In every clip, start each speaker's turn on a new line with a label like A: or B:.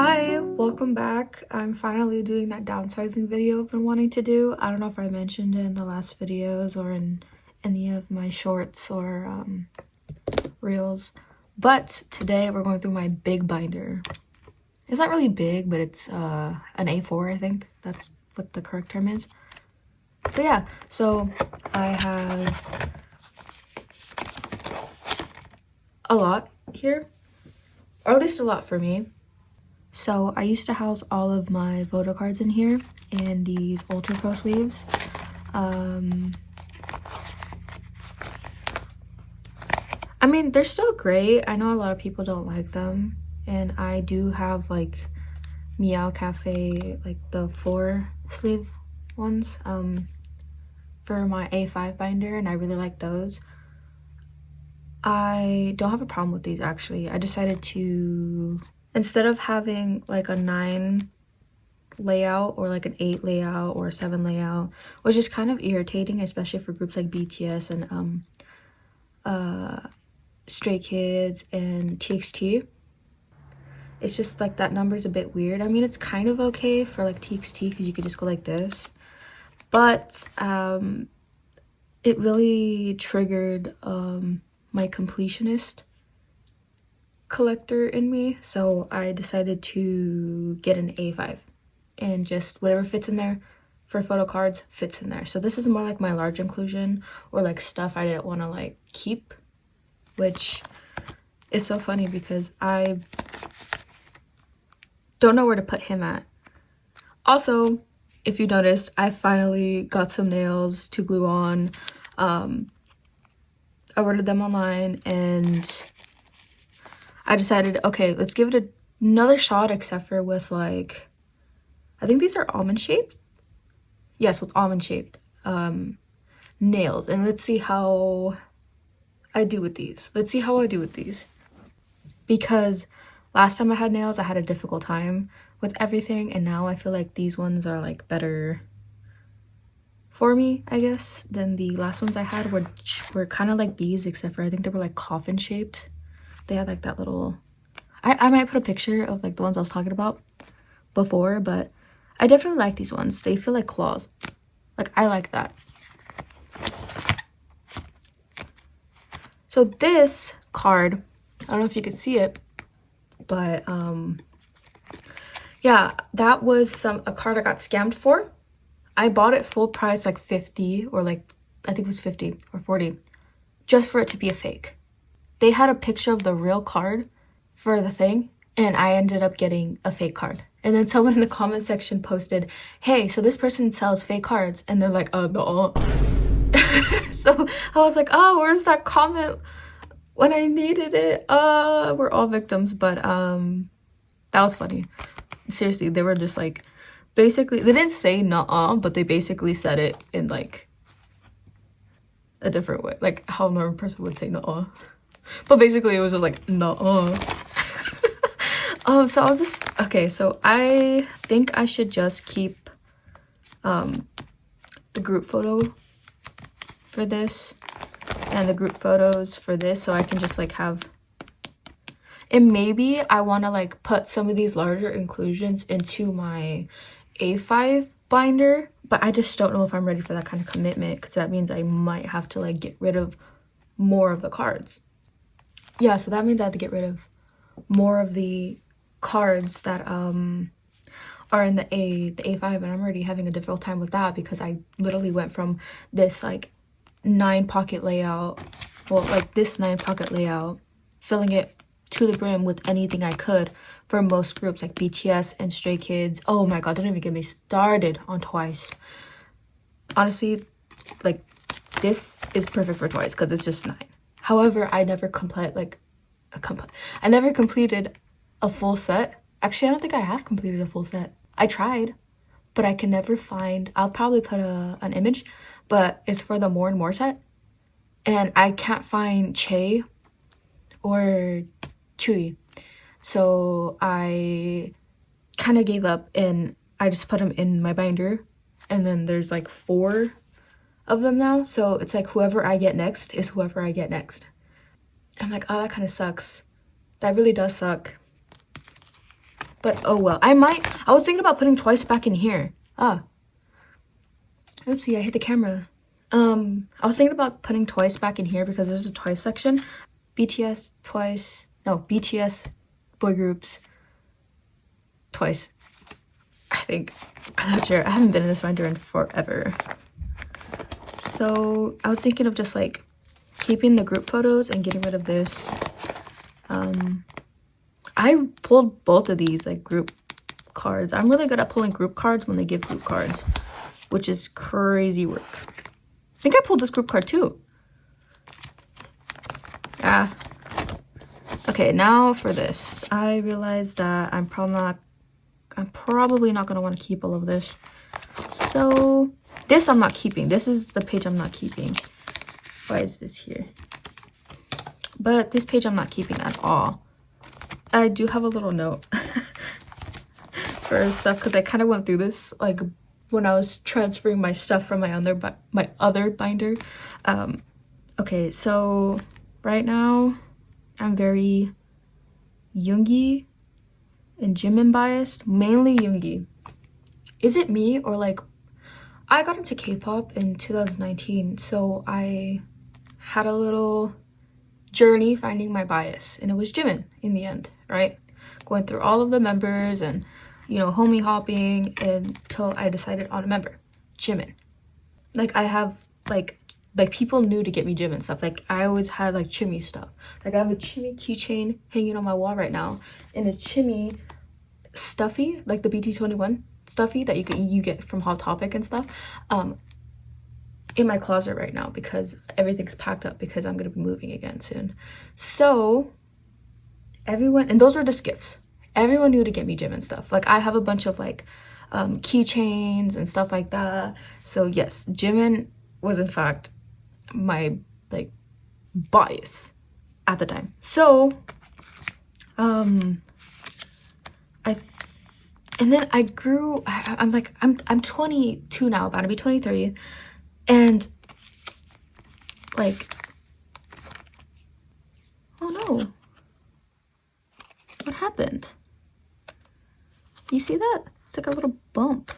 A: Hi, welcome back. I'm finally doing that downsizing video I've been wanting to do. I don't know if I mentioned it in the last videos or in any of my shorts or reels, but today we're going through my big binder. It's not really big, but it's an A4, I think. That's what the correct term is. But yeah, so I have a lot here, or at least a lot for me. So I used to house all of my photo cards in here in these Ultra Pro sleeves. I mean, they're still great. I know a lot of people don't like them, and I do have like Meow Cafe, like the 4 sleeve ones for my A5 binder, and I really like those. I don't have a problem with these actually. I decided to, instead of having like a 9 layout or like an 8 layout or a 7 layout, which is kind of irritating, especially for groups like BTS and Stray Kids and TXT. It's just like that number's a bit weird. I mean, it's kind of okay for like TXT because you could just go like this, but it really triggered my completionist collector in me, so I decided to get an A5 and just whatever fits in there for photo cards fits in there. So this is more like my large inclusion or like stuff I didn't want to like keep, which is so funny because I don't know where to put him at. Also, if you noticed, I finally got some nails to glue on. I ordered them online and I decided, okay, let's give it another shot, except for with like, I think these are almond shaped. Yes, with almond shaped nails. And let's see how I do with these. Because last time I had nails, I had a difficult time with everything. And now I feel like these ones are like better for me, I guess, than the last ones I had, which were kind of like these, except for I think they were like coffin shaped. They had like that little, I might put a picture of like the ones I was talking about before, but I definitely like these ones. They feel like claws. Like, I like that. So this card, I don't know if you could see it, but yeah, that was a card I got scammed for. I bought it full price, like 50, or like, I think it was 50 or 40, just for it to be a fake. They had a picture of the real card for the thing, and I ended up getting a fake card. And then someone in the comment section posted, hey, so this person sells fake cards, and they're like, no. So I was like, oh, where's that comment when I needed it? We're all victims. But that was funny. Seriously, they were just like, basically, they didn't say nuh-uh, but they basically said it in like a different way, like how a normal person would say nuh-uh. But basically it was just like nuh-uh. So I was just, okay, so I think I should just keep the group photo for this and the group photos for this, so I can just like have, and maybe I want to like put some of these larger inclusions into my A5 binder, but I just don't know if I'm ready for that kind of commitment, because that means I might have to like get rid of more of the cards. Yeah, so that means I have to get rid of more of the cards that are in the A5, and I'm already having a difficult time with that because I literally went from this like 9 pocket layout, well, like this 9 pocket layout, filling it to the brim with anything I could for most groups like BTS and Stray Kids. Oh my god, don't even get me started on Twice. Honestly, like, this is perfect for Twice because it's just 9. However, I never I never completed a full set. Actually, I don't think I have completed a full set. I tried, but I can never find, I'll probably put an image, but it's for the More and More set, and I can't find Che or Chui. So I kind of gave up and I just put them in my binder, and then there's like 4 of them now, so it's like whoever I get next is whoever I get next. I'm like, oh, that kind of sucks. That really does suck. but oh well. I was thinking about putting Twice back in here. Oopsie, I hit the camera. I was thinking about putting Twice back in here because there's a Twice section. BTS, Twice, no, BTS, boy groups, Twice. I think. I'm not sure. I haven't been in this binder in forever. So I was thinking of just like keeping the group photos and getting rid of this. I pulled both of these like group cards. I'm really good at pulling group cards when they give group cards, which is crazy work. I think I pulled this group card too. Yeah. Okay, now for this. I realized that I'm probably not gonna want to keep all of this. So this I'm not keeping. This is the page I'm not keeping. Why is this here? But this page I'm not keeping at all. I do have a little note for stuff because I kind of went through this like when I was transferring my stuff from my other binder. Okay, so right now I'm very Yoongi and Jimin biased, mainly Yoongi. Is it me or like I got into K-pop in 2019, so I had a little journey finding my bias, and it was Jimin in the end, right? Going through all of the members and, you know, homie hopping until I decided on a member, Jimin. Like I have like people knew to get me Jimin stuff. Like I always had like Chimmy stuff. Like I have a Chimmy keychain hanging on my wall right now, and a Chimmy stuffy, like the BT21 stuffy that you get from Hot Topic and stuff, in my closet right now because everything's packed up because I'm gonna be moving again soon. So everyone, and those were just gifts. Everyone knew to get me Jimin stuff. Like I have a bunch of like keychains and stuff like that. So yes, Jimin was in fact my like bias at the time. So and then I grew. I'm 22 now, about to be 23, and like, oh no, what happened? You see that? It's like a little bump.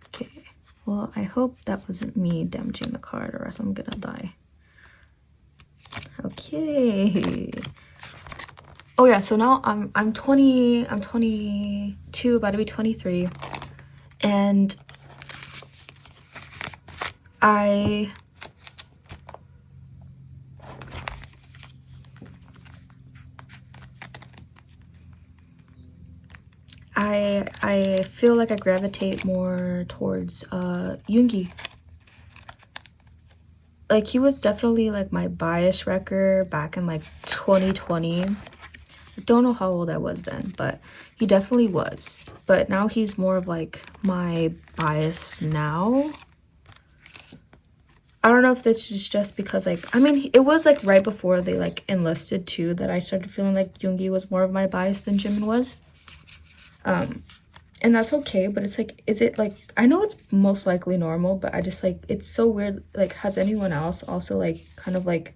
A: Okay, well, I hope that wasn't me damaging the card, or else I'm gonna die. Okay. Oh yeah, so now I'm 22, about to be 23, and I feel like I gravitate more towards Yoongi. Like he was definitely like my bias wrecker back in like 2020. I don't know how old I was then, but he definitely was. But now he's more of like my bias now. I don't know if this is just because like, I mean, it was like right before they like enlisted too that I started feeling like Yoongi was more of my bias than Jimin was. And that's okay, but it's like, is it like, I know it's most likely normal, but I just like, it's so weird. Like, has anyone else also like kind of like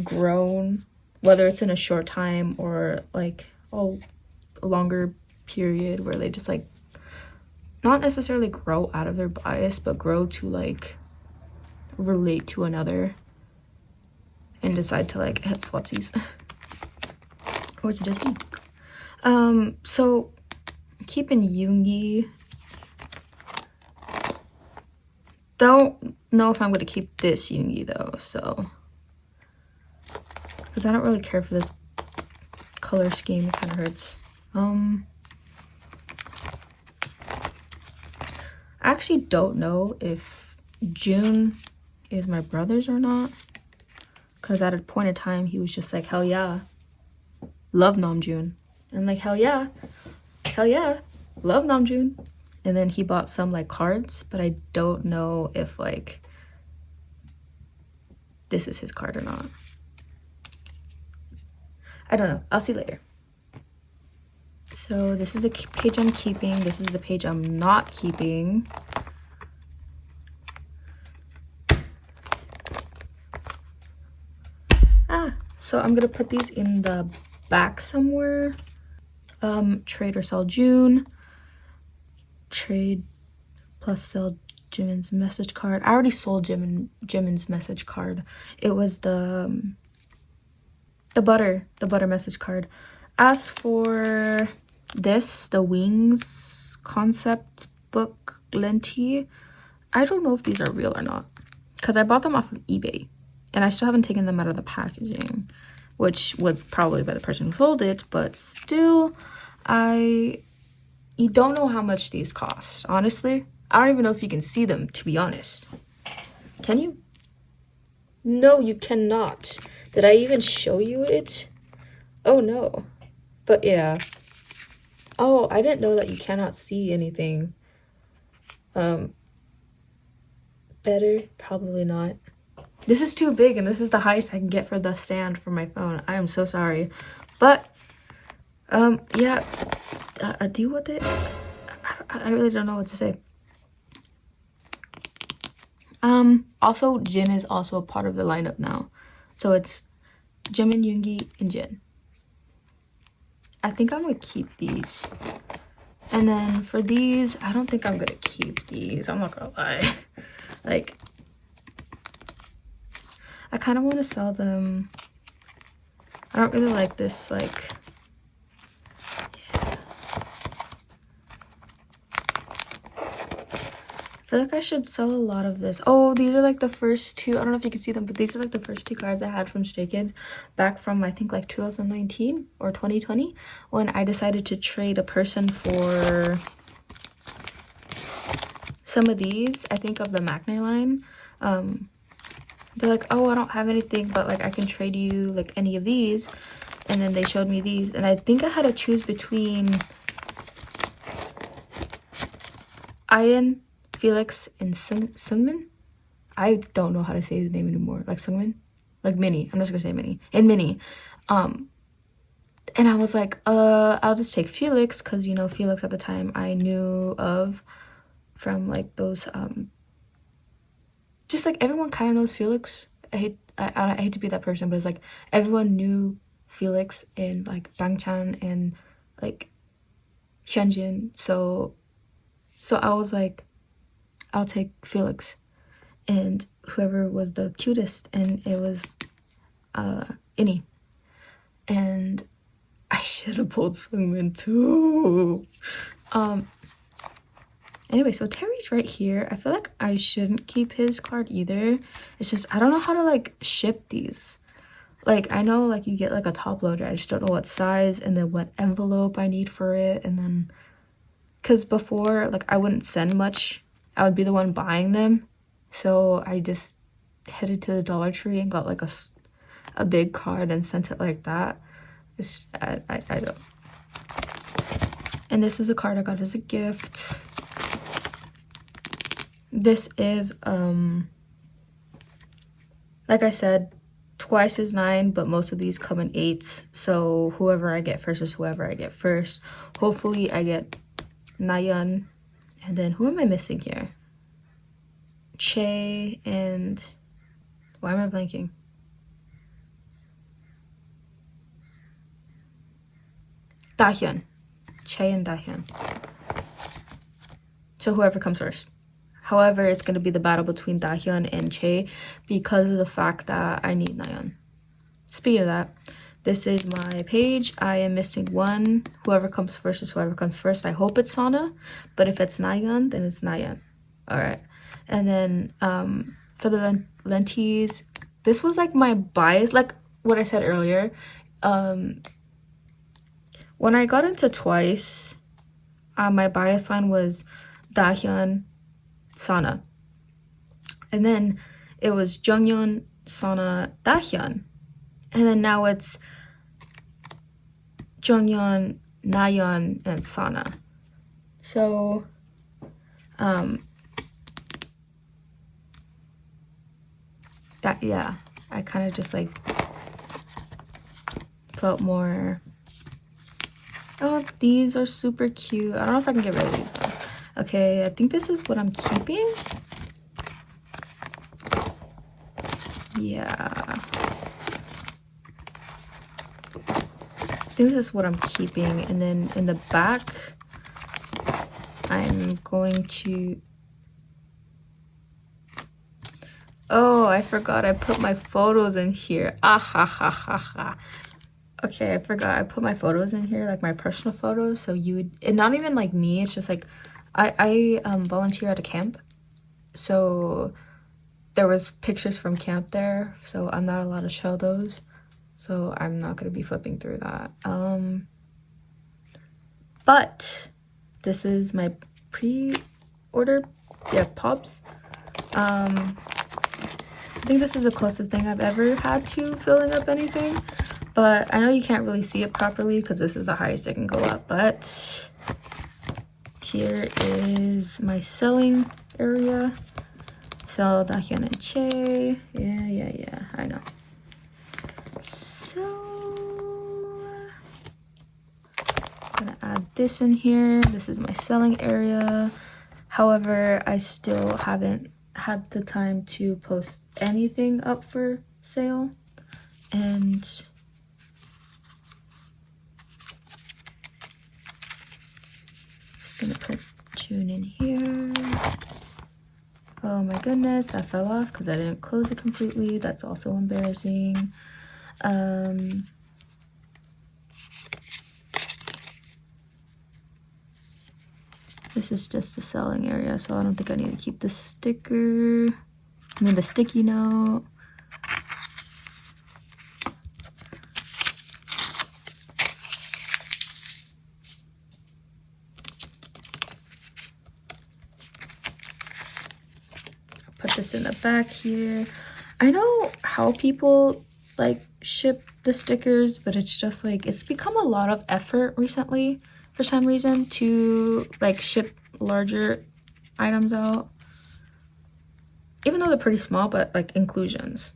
A: grown, whether it's in a short time or like a longer period where they just like not necessarily grow out of their bias, but grow to like relate to another and decide to like hit swapsies? Or is it just me? So keeping Yoongi. Don't know if I'm going to keep this Yoongi though, so because I don't really care for this color scheme. It kind of hurts. I actually don't know if June is my brother's or not, because at a point in time he was just like, hell yeah, love Namjoon, and like hell yeah, love Namjoon. And then he bought some like cards, but I don't know if like this is his card or not. I don't know. I'll see later. So this is the page I'm keeping. This is the page I'm not keeping. So I'm gonna put these in the back somewhere. Trade or sell June. Trade plus sell Jimin's message card. I already sold Jimin's message card. It was the butter message card. As for this, the Wings concept book lenti, I don't know if these are real or not, because I bought them off of eBay and I still haven't taken them out of the packaging, which was probably by the person who sold it, but still, you don't know how much these cost, honestly. I don't even know if you can see them, to be honest. Can you? No, you cannot. Did I even show you it? Oh no. But yeah. Oh, I didn't know that you cannot see anything. Better? Probably not. This is too big, and this is the highest I can get for the stand for my phone. I am so sorry. But, yeah. Deal with it. I really don't know what to say. Also, Jin is also a part of the lineup now. So it's Jimin, Yoongi, and Jin. I think I'm gonna keep these. And then for these, I don't think I'm gonna keep these. I'm not gonna lie. Like, I kind of want to sell them. I don't really like this, like, I feel like I should sell a lot of this. Oh, these are like the first two. I don't know if you can see them, but these are like the first two cards I had from Stray Kids back from, I think, like 2019 or 2020 when I decided to trade a person for some of these, I think, of the Maknae line. They're like, oh, I don't have anything, but like I can trade you like any of these. And then they showed me these, and I think I had to choose between Ian, Felix, and Sungmin. I don't know how to say his name anymore. Like Sungmin, like Minnie. I'm just gonna say Minnie and Minnie. And I was like, I'll just take Felix, because, you know, Felix at the time I knew of from like those just like everyone kind of knows Felix. I hate to be that person, but it's like everyone knew Felix and like Bangchan and like Hyunjin. So I was like, I'll take Felix and whoever was the cutest, and it was Innie. And I should have pulled Sungmin too. Anyway, so Terry's right here. I feel like I shouldn't keep his card either. It's just I don't know how to like ship these. Like, I know like you get like a top loader. I just don't know what size and then what envelope I need for it. And then, because before, like, I wouldn't send much. I would be the one buying them. So I just headed to the Dollar Tree and got like a big card and sent it like that. It's, I don't. And this is a card I got as a gift. This is, like I said, twice is 9, but most of these come in 8s. So whoever I get first is whoever I get first. Hopefully I get Nayeon. And then who am I missing here? Che and... Why am I blanking? Dahyun. Che and Dahyun. So whoever comes first. However, it's going to be the battle between Dahyun and Che because of the fact that I need Nayeon. Speaking of that, this is my page. I am missing one. Whoever comes first is whoever comes first. I hope it's Sana, but if it's Nayeon, then it's Nayeon. All right. And then for the lenties, this was like my bias, like what I said earlier. When I got into Twice, my bias line was Dahyun, Sana. And then it was Jonghyun, Sana, Dahyun. And then now it's Jonghyun, Nayeon, and Sana. So, that, yeah, I kind of just like felt more, oh, these are super cute. I don't know if I can get rid of these though. Okay, I think this is what I'm keeping. Yeah. think this is what I'm keeping. And then in the back, I'm going to... Oh, I forgot I put my photos in here. Ah ha ha ha ha. Okay, I forgot I put my photos in here, like my personal photos. So you would, and not even like me, it's just like I volunteer at a camp. So there was pictures from camp there, so I'm not allowed to show those. So I'm not gonna be flipping through that. But this is my pre-order, yeah, pops. I think this is the closest thing I've ever had to filling up anything, but I know you can't really see it properly because this is the highest it can go up. But here is my selling area. So che, yeah, I know. So I'm gonna add this in here. This is my selling area. However, I still haven't had the time to post anything up for sale, and just gonna put June in here. Oh my goodness, that fell off because I didn't close it completely. That's also embarrassing. This is just the selling area, so I don't think I need to keep the sticker. I mean the sticky note. Put this in the back here. I know how people like ship the stickers, but it's just like it's become a lot of effort recently for some reason to like ship larger items out, even though they're pretty small, but like inclusions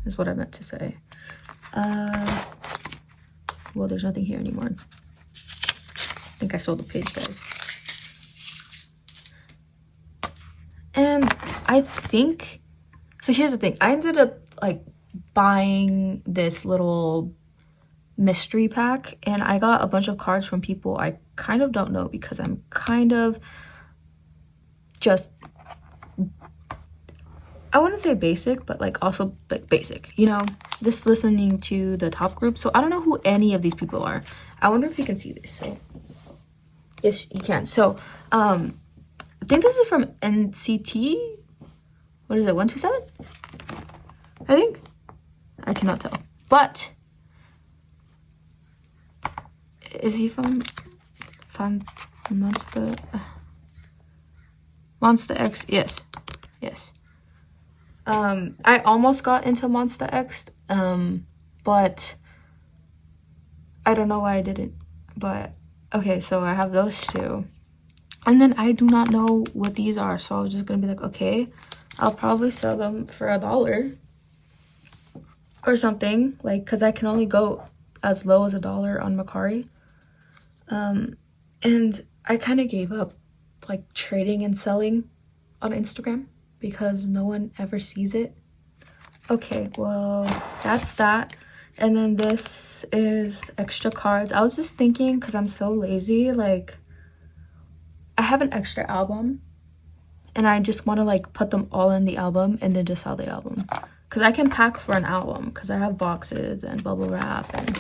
A: is what I meant to say. Well, there's nothing here anymore. I think I sold the page, guys. And I think, so here's the thing, I ended up like buying this little mystery pack, and I got a bunch of cards from people I kind of don't know because I'm kind of just, I wouldn't say basic, but like also like basic, you know, just listening to the top group. So I don't know who any of these people are. I wonder if you can see this. So yes, you can. So I think this is from NCT. What is it, 127? I think. I cannot tell. But is he from MONSTAX? Yes. Yes. I almost got into MONSTAX, but I don't know why I didn't. But okay, so I have those two. And then I do not know what these are, so I was just gonna be like, okay, I'll probably sell them for $1 or something, like, because I can only go as low as $1 on Mercari. And I kind of gave up like trading and selling on Instagram because no one ever sees it. Okay, well, that's that. And then this is extra cards. I was just thinking, because I'm so lazy, like I have an extra album and I just want to like put them all in the album and then just sell the album, because I can pack for an album because I have boxes and bubble wrap and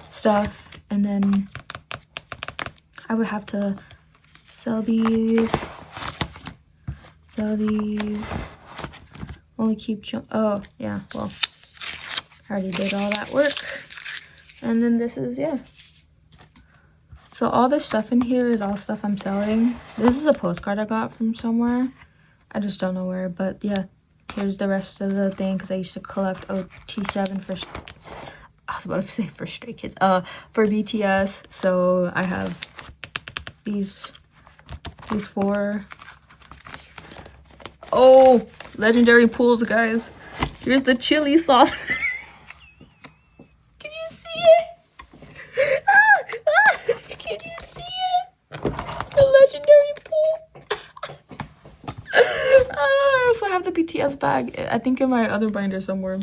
A: stuff. And then I would have to sell these, only keep, oh yeah, well, I already did all that work. And then this is, yeah. So all this stuff in here is all stuff I'm selling. This is a postcard I got from somewhere. I just don't know where, but yeah, here's the rest of the thing, because I used to collect OT7 for, I was about to say for Stray Kids, for BTS. So I have these four. Oh, legendary pools, guys. Here's the chili sauce. Can you see it? Can you see it? The legendary pool. I also have the BTS bag, I think in my other binder somewhere.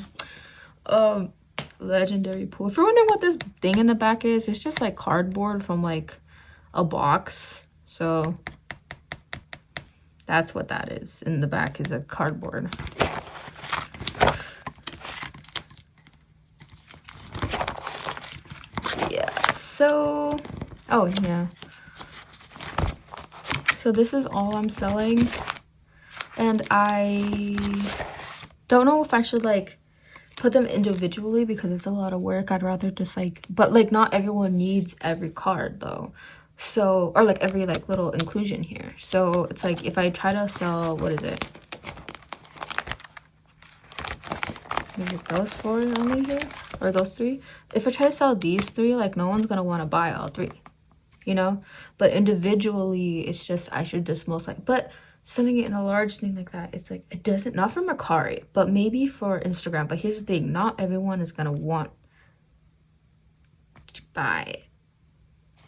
A: legendary pool. If you're wondering what this thing in the back is, it's just like cardboard from like a box. So that's what that is. In the back is a cardboard. Yeah, so oh yeah, so this is all I'm selling, and I don't know if I should like put them individually because it's a lot of work. I'd rather just like, but like not everyone needs every card though, so, or like every like little inclusion here. So it's like if I try to sell, what is it those 4 only here, or those 3? If I try to sell these 3, like no one's gonna want to buy all 3, you know. But individually, it's just I should just most like, but sending it in a large thing like that, it's like it doesn't, not for Mercari, but maybe for Instagram. But here's the thing, not everyone is gonna want to buy it,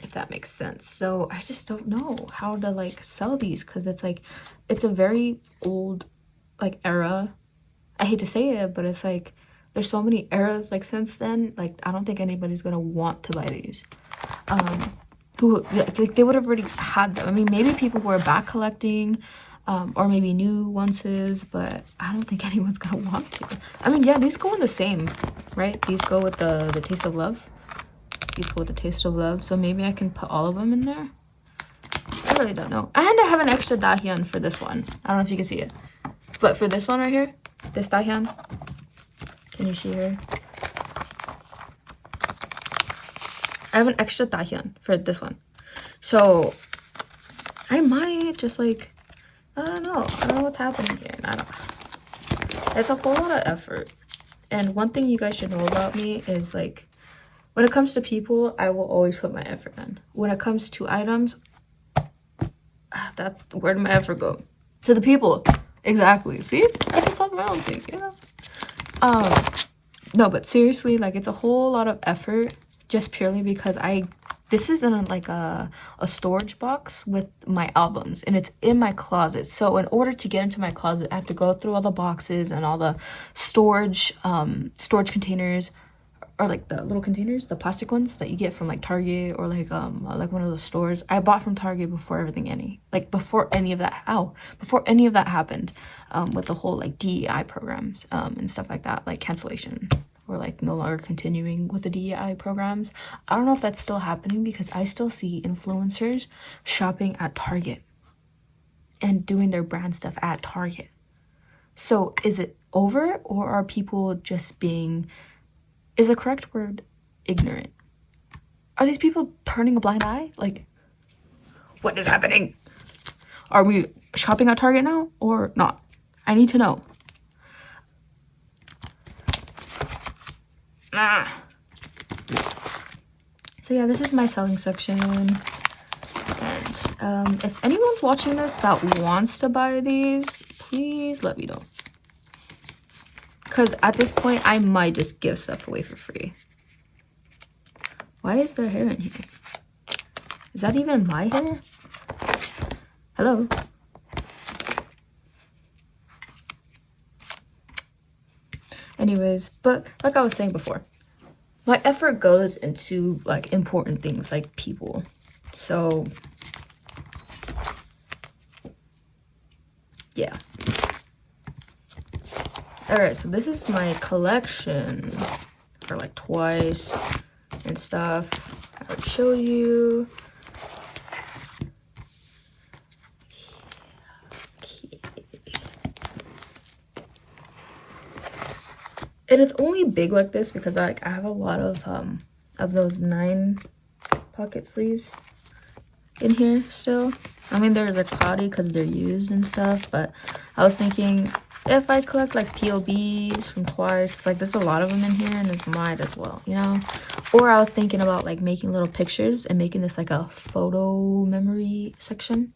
A: if that makes sense. So I just don't know how to like sell these, because it's like it's a very old like era. I hate to say it, but it's like there's so many eras like since then. Like I don't think anybody's gonna want to buy these. Who, it's like they would have already had them. I mean, maybe people who are back collecting, or maybe new ones, but I don't think anyone's gonna want to. I mean, yeah, these go in the same, right? These go with the taste of love. These go with the taste of love. So maybe I can put all of them in there. I really don't know. And I have an extra dahyun for this one. I don't know if you can see it, but for this one right here, this dahyun, can you see her? I have an extra dahyun for this one, so I might just like, I don't know what's happening here. I don't, it's a whole lot of effort. And one thing you guys should know about me is like, when it comes to people, I will always put my effort in. When it comes to items, that's where did my effort go? To the people. Exactly. See, I can solve my own thing, you know. No, but seriously, like it's a whole lot of effort just purely because this isn't like a storage box with my albums, and it's in my closet. So in order to get into my closet, I have to go through all the boxes and all the storage containers, or like the little containers, the plastic ones that you get from like Target, or like one of those stores. I bought from Target before before any of that happened, with the whole like DEI programs and stuff like that, like cancellation or like no longer continuing with the DEI programs. I don't know if that's still happening, because I still see influencers shopping at Target and doing their brand stuff at Target. So is it over, or are people just being, is the correct word ignorant? Are these people turning a blind eye? Like, what is happening? Are we shopping at Target now or not? I need to know. So yeah, this is my selling section. And if anyone's watching this that wants to buy these, please let me know. Because at this point, I might just give stuff away for free. Why is there hair in here? Is that even my hair? Hello? Anyways, but like I was saying before, my effort goes into like important things like people. So yeah. Alright, so this is my collection for like twice and stuff. I already showed you. And it's only big like this because I have a lot of those 9 pocket sleeves in here still. I mean, they're cloudy because they're used and stuff, but I was thinking if I collect like POBs from twice, it's like there's a lot of them in here, and it's might as well, you know. Or I was thinking about like making little pictures and making this like a photo memory section,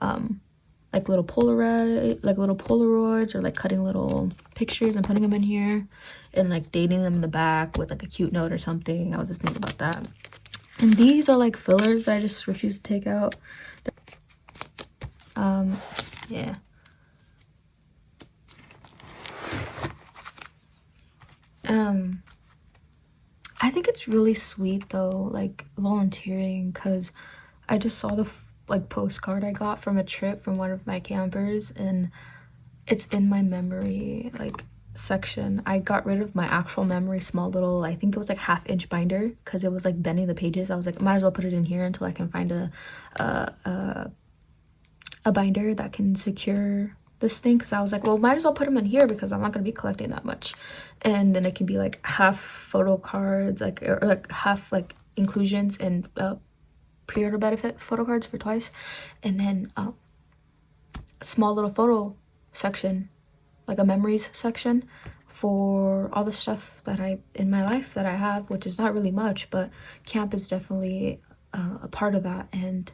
A: like little Polaroids, or like cutting little pictures and putting them in here, and like dating them in the back with like a cute note or something. I was just thinking about that. And these are like fillers that I just refuse to take out. Yeah. I think it's really sweet though, like volunteering, because I just saw the like postcard I got from a trip from one of my campers, and it's in my memory like section. I got rid of my actual memory small little, I think it was like 1/2 inch binder, because it was like bending the pages. I was like, might as well put it in here until I can find a binder that can secure this thing, because I was like, well, might as well put them in here because I'm not going to be collecting that much. And then it can be like half photo cards, like, or like half like inclusions and pre-order benefit photo cards for twice, and then a small little photo section, like a memories section for all the stuff that I in my life that I have, which is not really much, but camp is definitely a part of that. And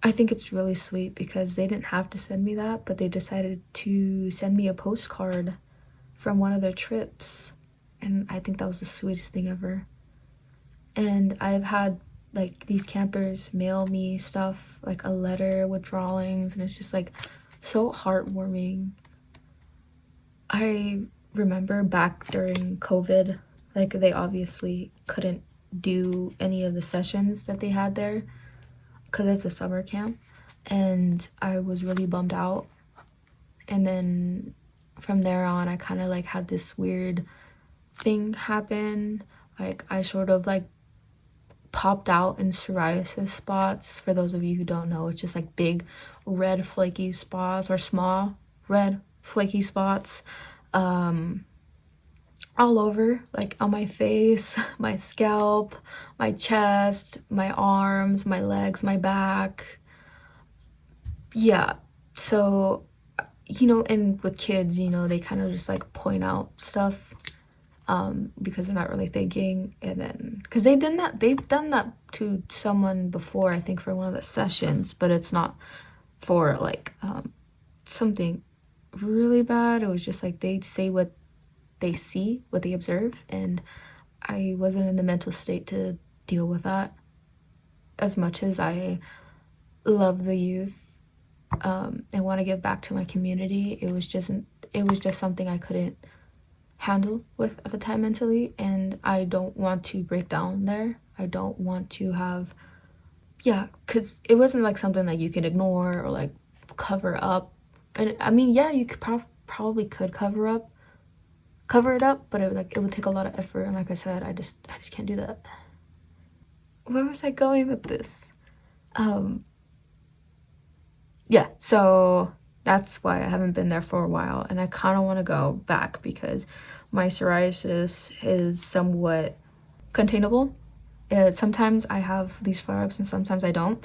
A: I think it's really sweet because they didn't have to send me that, but they decided to send me a postcard from one of their trips, and I think that was the sweetest thing ever. And I've had like these campers mail me stuff, like a letter with drawings, and it's just like so heartwarming. I remember back during COVID, like they obviously couldn't do any of the sessions that they had there because it's a summer camp, and I was really bummed out. And then from there on, I kind of like had this weird thing happen. Like I sort of like popped out in psoriasis spots. For those of you who don't know, it's just like big red flaky spots, or small red flaky spots all over, like on my face, my scalp, my chest, my arms, my legs, my back. Yeah, so you know, and with kids, you know, they kind of just like point out stuff because they're not really thinking. And then because they've done that to someone before, I think for one of the sessions, but it's not for like something really bad. It was just like they say what they see, what they observe, and I wasn't in the mental state to deal with that. As much as I love the youth and want to give back to my community, it was just something I couldn't handle with at the time mentally, and I don't want to break down there. I don't want to have, yeah, because it wasn't like something that you can ignore or like cover up. And I mean, yeah, you could probably could cover it up, but it would take a lot of effort, and like I said, I just can't do that. Where was I going with this? Yeah, so that's why I haven't been there for a while, and I kind of want to go back because my psoriasis is somewhat containable. Sometimes I have these flare-ups and sometimes I don't,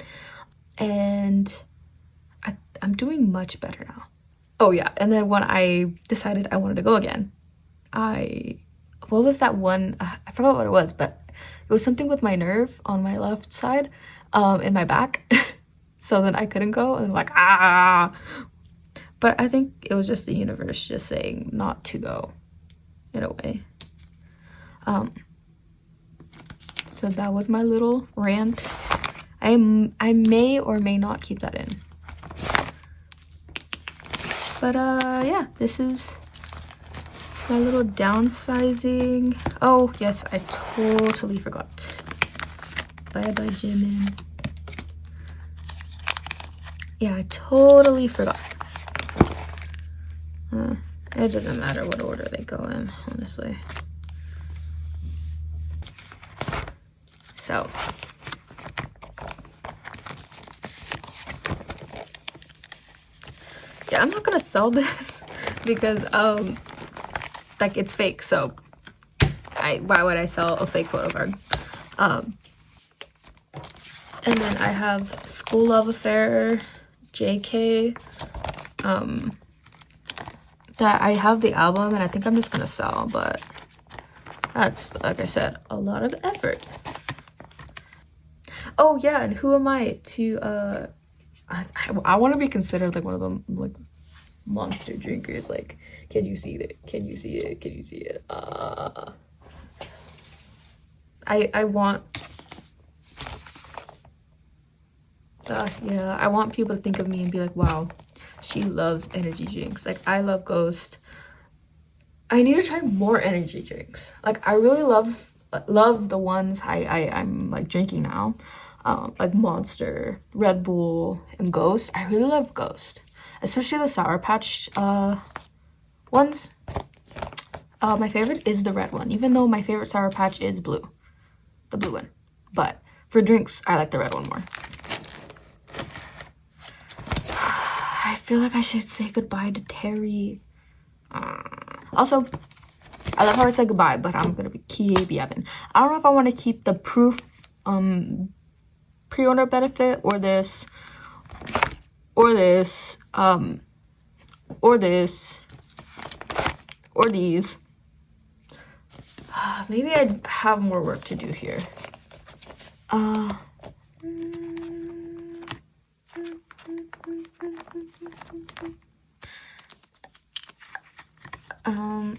A: and I'm doing much better now. Oh yeah, and then when I decided I wanted to go again, what was that one? I forgot what it was, but it was something with my nerve on my left side, in my back. So then I couldn't go, and like, but I think it was just the universe just saying not to go, in a way. So that was my little rant. I may or may not keep that in. But yeah, this is my little downsizing. Oh yes, I totally forgot. Bye Jimin. Yeah, I totally forgot. It doesn't matter what order they go in, honestly. So yeah, I'm not gonna sell this because like it's fake, so why would I sell a fake photo card? And then I have School Love Affair JK, that I have the album, and I think I'm just gonna sell, but that's, like I said, a lot of effort. Oh yeah, and who am I to I want to be considered like one of them like monster drinkers. Like, can you see it? Can you see it? Can you see it? I want yeah, I want people to think of me and be like, wow, she loves energy drinks. Like, I love Ghost. I need to try more energy drinks. Like, I really love love the ones I'm like drinking now, like Monster, Red Bull, and Ghost. I really love Ghost, especially the Sour Patch ones. My favorite is the red one, even though my favorite Sour Patch is blue, the blue one. But for drinks, I like the red one more. I feel like I should say goodbye to Terry. Also, I love how I said goodbye, but I'm gonna be yapping. I don't know if I want to keep the proof pre-order benefit or this or this or this or these. Maybe I have more work to do here.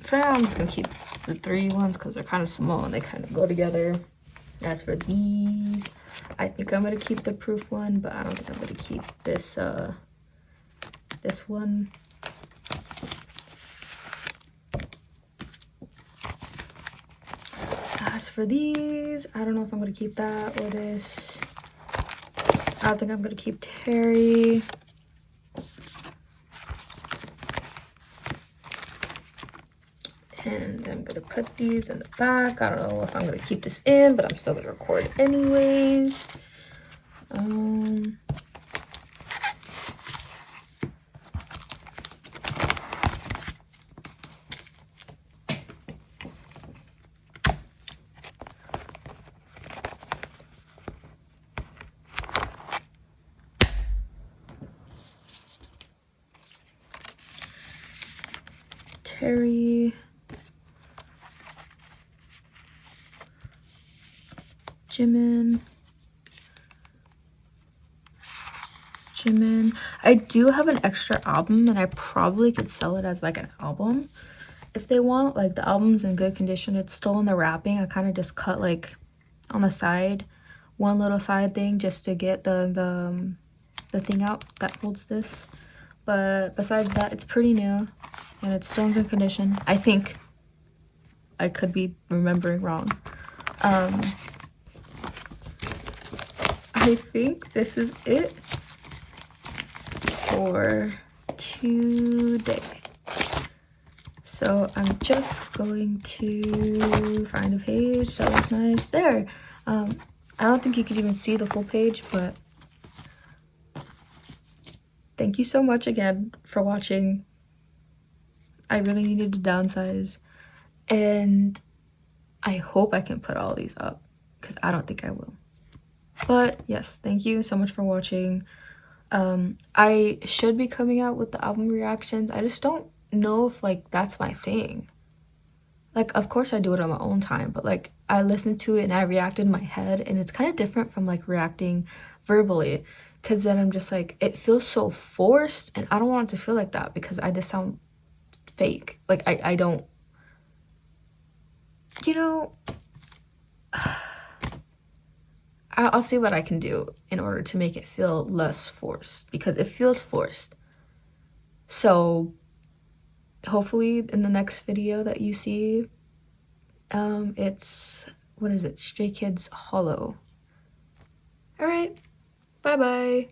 A: For now, I'm just gonna keep the 3 ones because they're kind of small and they kind of go together. As for these, I think I'm gonna keep the proof one, but I don't think I'm gonna keep this this one. As for these, I don't know if I'm gonna keep that or this. I don't think I'm gonna keep Terry. And I'm gonna put these in the back. I don't know if I'm gonna keep this in, but I'm still gonna record anyways. Terry. Jimin. I do have an extra album and I probably could sell it as like an album if they want. Like the album's in good condition. It's still in the wrapping. I kind of just cut like on the side, one little side thing just to get the thing out that holds this. But besides that, it's pretty new and it's still in good condition. I think. I could be remembering wrong. I think this is it for today. So I'm just going to find a page that looks nice. There. I don't think you could even see the full page, but thank you so much again for watching. I really needed to downsize, and I hope I can put all these up because I don't think I will. But yes, thank you so much for watching. I should be coming out with the album reactions. I just don't know if like that's my thing. Like, of course I do it on my own time, but like I listened to it and I reacted in my head, and it's kind of different from like reacting verbally, because then I'm just like, it feels so forced, and I don't want it to feel like that because I just sound fake. Like I don't, you know. I'll see what I can do in order to make it feel less forced, because it feels forced. So hopefully in the next video that you see, it's, what is it, Stray Kids Hollow. All right, bye bye.